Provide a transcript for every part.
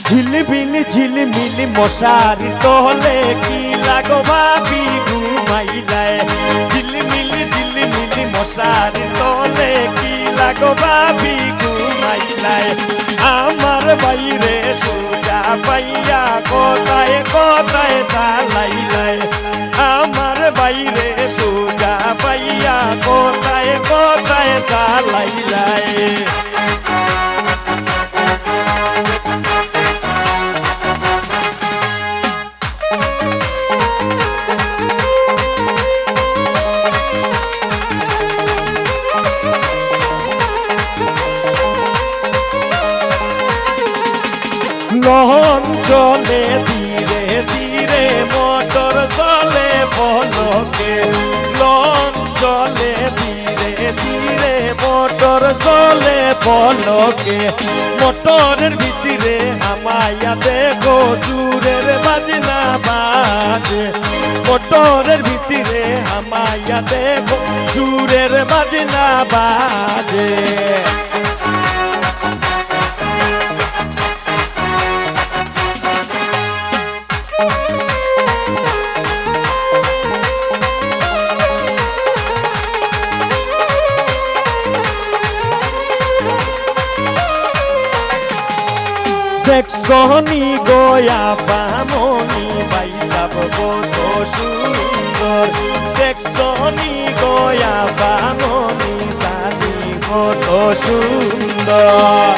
ঝিলিমিলি ঝিলিমিলি মশারি তলে কি লাগো ভাবি ঘুমাইলায়। ঝিলিমিলি ঝিলিমিলি মশারি তলে কি লাগো ভাবি ঘুমাইলায়। আমার বাইরে সোজা পাইয়া কোথায় কোথায় চালাইলায়। আমার বাইরে সোজা পাইয়া কোথায় কোথায় চালাইলায়। লহন চলে ধীরে ধীরে মোটর চলে পলকে। লহন চলে ধীরে ধীরে মোটর চলে পলকে। মোটরের ভিতরে আমায়া দেখো চুরের বাজনা বাজে। মোটরের ভিতরে আমায়া দেখো চুরের বাজনা বাজে। দেখনি গোয়া বামনি বাইসাব কত সুন্দর। দেখনি গোয়া বামনি সানি কত সুন্দর।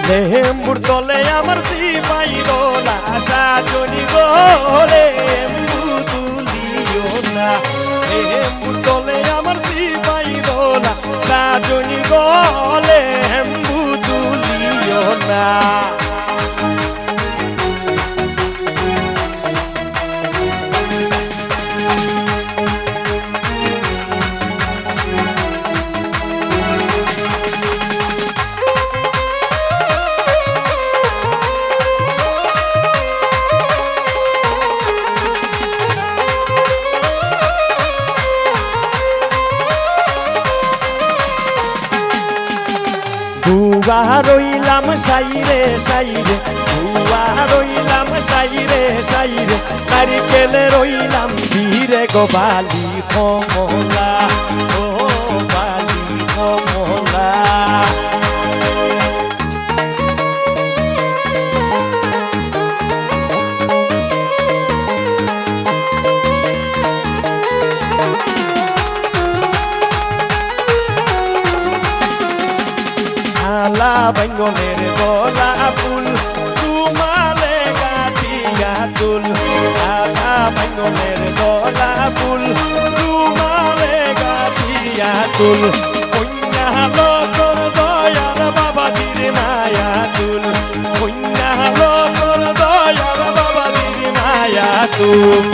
লেম্বুর তলে আমার দিবাইলো না সাজনি গোলে এম্বু তুলিও না। লেম্বুর তলে আমার দিবাইলো না সাজনি গোলে এম্বু তুলিও না। দুয়া রইলাম সাইরে সাইরে। দুয়া রইলাম সাইরে সাইরে। নারিকেলে রইলাম ধীরে গো বালি কমলা। ও বালি কমলা। বেঙ্গলের গলা ফুল তোমালে গাঠিয়া তুল। আধা বেঙ্গলের গলা ফুল তোমালে গাঠিয়া তুল। কন্যা লোকর দয়ার বাবাজির মায়া তুল। কন্যা লোকর দয়ার বাবাজির মায়া তুল।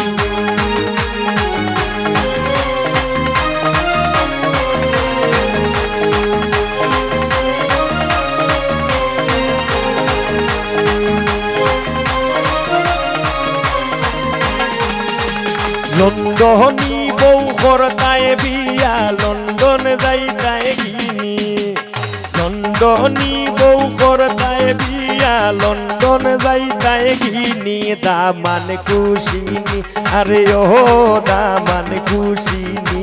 লন্ডনী বউ করতায় বিয়া লন্ডন যাইতায় গিনি। লন্ডনী বউ করতায় বিয়া লন্ডন যাইতায় গিনি। দামান খুশিনি আরে ও দামান খুশিনি।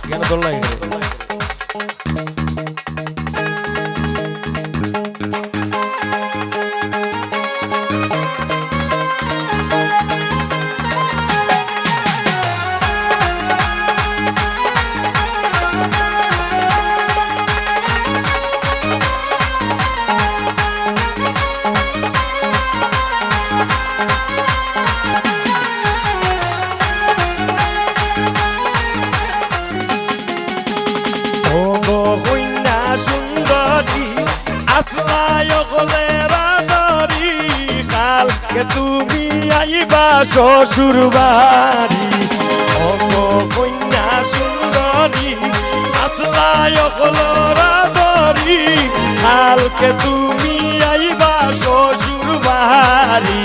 কেন দোলাই আসলায় গলে রাধরি শ্বশুর বাড়ি অত কন্যা সুন্দরী আসলাই অকলরাদরি কালকে তুমি আইবা শ্বশুর বাড়ি